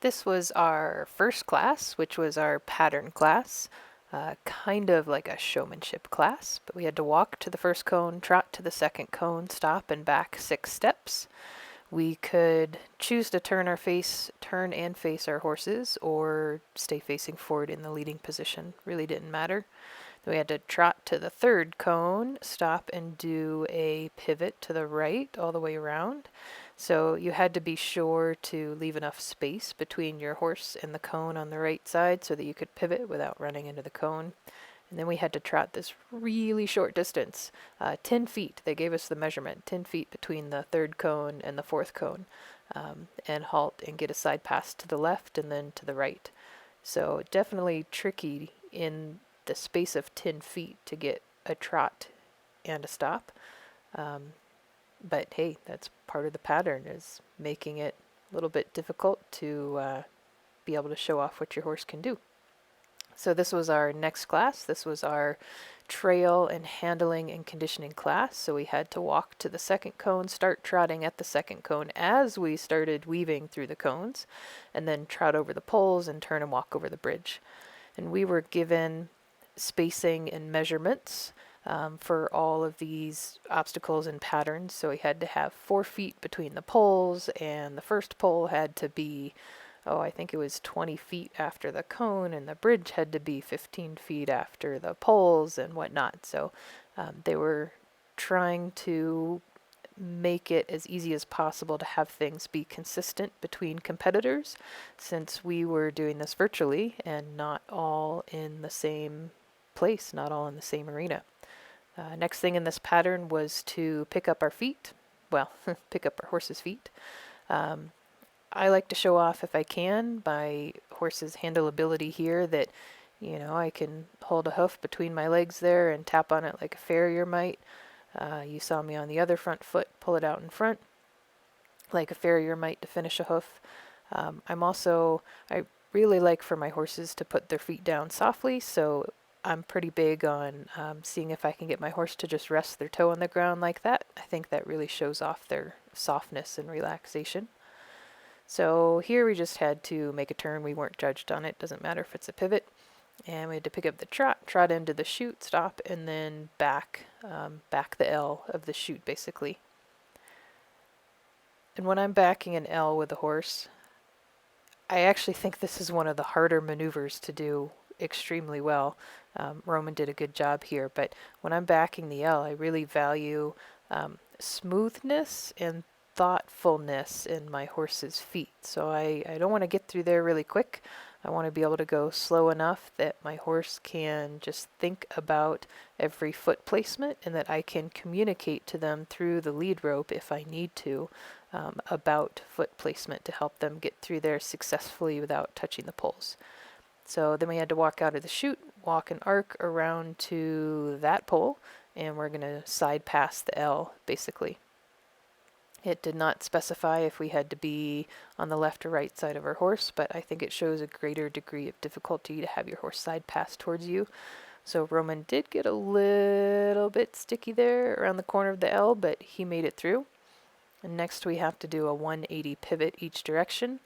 This was our first class, which was our pattern class, kind of like a showmanship class, but we had to walk to the first cone, trot to the second cone, stop and back 6 steps. We could choose to turn and face our horses, or stay facing forward in the leading position. Really didn't matter. Then we had to trot to the third cone, stop and do a pivot to the right all the way around. So you had to be sure to leave enough space between your horse and the cone on the right side so that you could pivot without running into the cone. And then we had to trot this really short distance, 10 feet. They gave us the measurement, 10 feet between the third cone and the fourth cone, and halt and get a side pass to the left and then to the right. So definitely tricky in the space of 10 feet to get a trot and a stop. But hey, that's part of the pattern, is making it a little bit difficult to be able to show off what your horse can do. So this was our next class. This was our trail and handling and conditioning class. So we had to walk to the second cone, start trotting at the second cone as we started weaving through the cones, and then trot over the poles and turn and walk over the bridge. And we were given spacing and measurements for all of these obstacles and patterns. So we had to have 4 feet between the poles, and the first pole had to be, I think it was 20 feet after the cone, and the bridge had to be 15 feet after the poles and whatnot. So they were trying to make it as easy as possible to have things be consistent between competitors, since we were doing this virtually and not all in the same place, not all in the same arena. Next thing in this pattern was to pick up our feet. Well, pick up our horse's feet. I like to show off, if I can, my horse's handleability here, that, I can hold a hoof between my legs there and tap on it like a farrier might. You saw me on the other front foot pull it out in front like a farrier might to finish a hoof. I really like for my horses to put their feet down softly, so I'm pretty big on seeing if I can get my horse to just rest their toe on the ground like that. I think that really shows off their softness and relaxation. So here we just had to make a turn. We weren't judged on it. Doesn't matter if it's a pivot. And we had to pick up the trot into the chute, stop, and then back the L of the chute, basically. And when I'm backing an L with a horse, I actually think this is one of the harder maneuvers to do extremely well. Roman did a good job here, but when I'm backing the L, I really value smoothness and thoughtfulness in my horse's feet. So I don't want to get through there really quick. I want to be able to go slow enough that my horse can just think about every foot placement, and that I can communicate to them through the lead rope if I need to about foot placement to help them get through there successfully without touching the poles. So then we had to walk out of the chute, walk an arc around to that pole, and we're going to side pass the L, basically. It did not specify if we had to be on the left or right side of our horse, but I think it shows a greater degree of difficulty to have your horse side pass towards you. So Roman did get a little bit sticky there around the corner of the L, but he made it through. And next we have to do a 180 pivot each direction.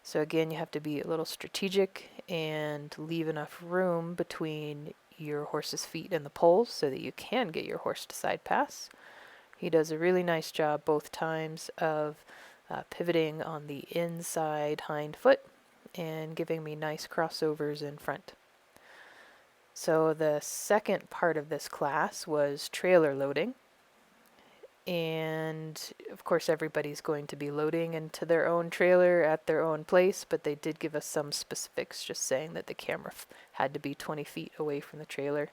So again, you have to be a little strategic and leave enough room between your horse's feet and the poles so that you can get your horse to side pass. He does a really nice job both times of pivoting on the inside hind foot and giving me nice crossovers in front. So the second part of this class was trailer loading. And of course everybody's going to be loading into their own trailer at their own place, but they did give us some specifics, just saying that the camera had to be 20 feet away from the trailer.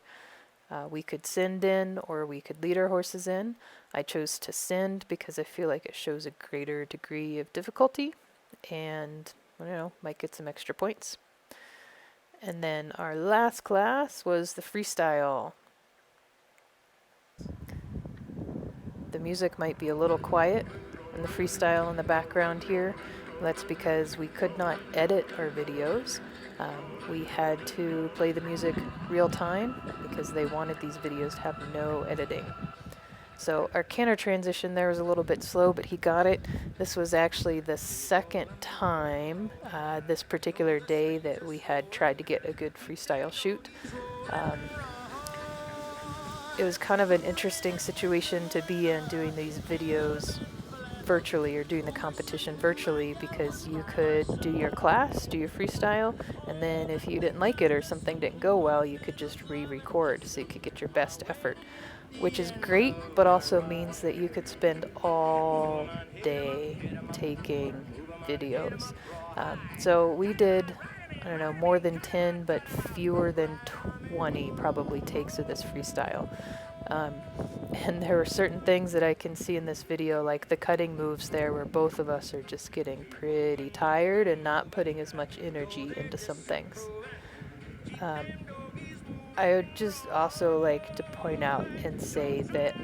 We could send in, or we could lead our horses in. I chose to send because I feel like it shows a greater degree of difficulty, and might get some extra points. And then our last class was the freestyle. The music might be a little quiet and the freestyle in the background here. That's because we could not edit our videos. We had to play the music real time because they wanted these videos to have no editing. So our canter transition there was a little bit slow, but he got it. This was actually the second time this particular day that we had tried to get a good freestyle shoot. It was kind of an interesting situation to be in, doing these videos virtually or doing the competition virtually, because you could do your class, do your freestyle, and then if you didn't like it or something didn't go well, you could just re-record so you could get your best effort, which is great, but also means that you could spend all day taking videos. So we did, I don't know, more than 10, but fewer than 20 probably takes of this freestyle. And there were certain things that I can see in this video, like the cutting moves there, where both of us are just getting pretty tired and not putting as much energy into some things. I would just also like to point out and say that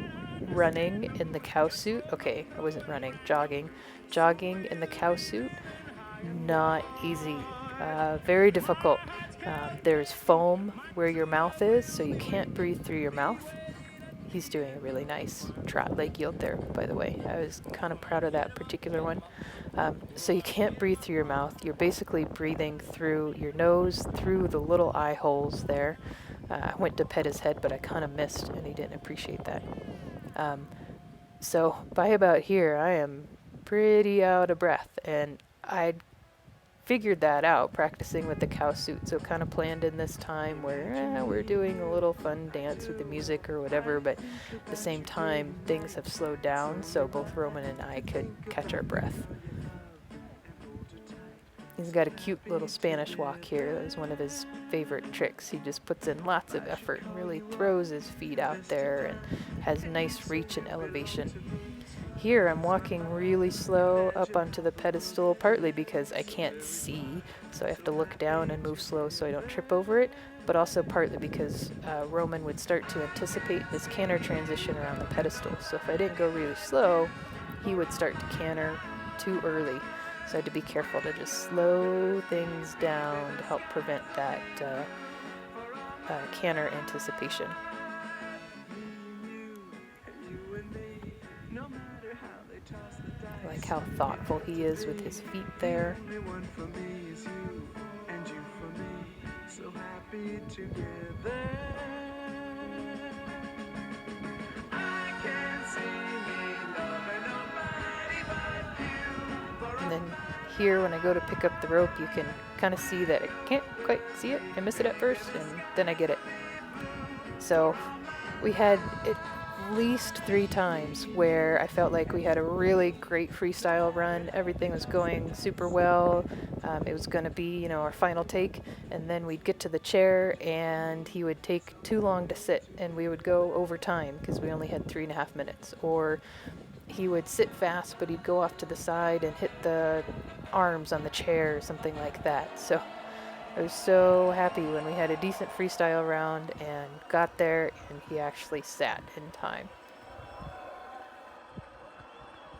running in the cow suit, okay, I wasn't running, jogging in the cow suit, not easy, very difficult. There's foam where your mouth is, so you can't breathe through your mouth. He's doing a really nice trot leg yield there, by the way. I was kind of proud of that particular one. So you can't breathe through your mouth. You're basically breathing through your nose, through the little eye holes there. I went to pet his head, but I kind of missed, and he didn't appreciate that. So by about here, I am pretty out of breath, and I figured that out practicing with the cow suit, so kind of planned in this time where we're doing a little fun dance with the music or whatever, but at the same time things have slowed down so both Roman and I could catch our breath. He's got a cute little Spanish walk here. That was one of his favorite tricks. He just puts in lots of effort and really throws his feet out there and has nice reach and elevation. Here I'm walking really slow up onto the pedestal, partly because I can't see, so I have to look down and move slow so I don't trip over it, but also partly because Roman would start to anticipate his canter transition around the pedestal. So if I didn't go really slow, he would start to canter too early. So I had to be careful to just slow things down to help prevent that canter anticipation. I like how thoughtful he is with his feet there. And then here, when I go to pick up the rope, you can kind of see that I can't quite see it. I miss it at first, and then I get it. So we had at least 3 times where I felt like we had a really great freestyle run. Everything was going super well. It was going to be, our final take, and then we'd get to the chair, and he would take too long to sit, and we would go over time because we only had 3.5 minutes. Or he would sit fast, but he'd go off to the side and hit the arms on the chair or something like that. So I was so happy when we had a decent freestyle round and got there and he actually sat in time.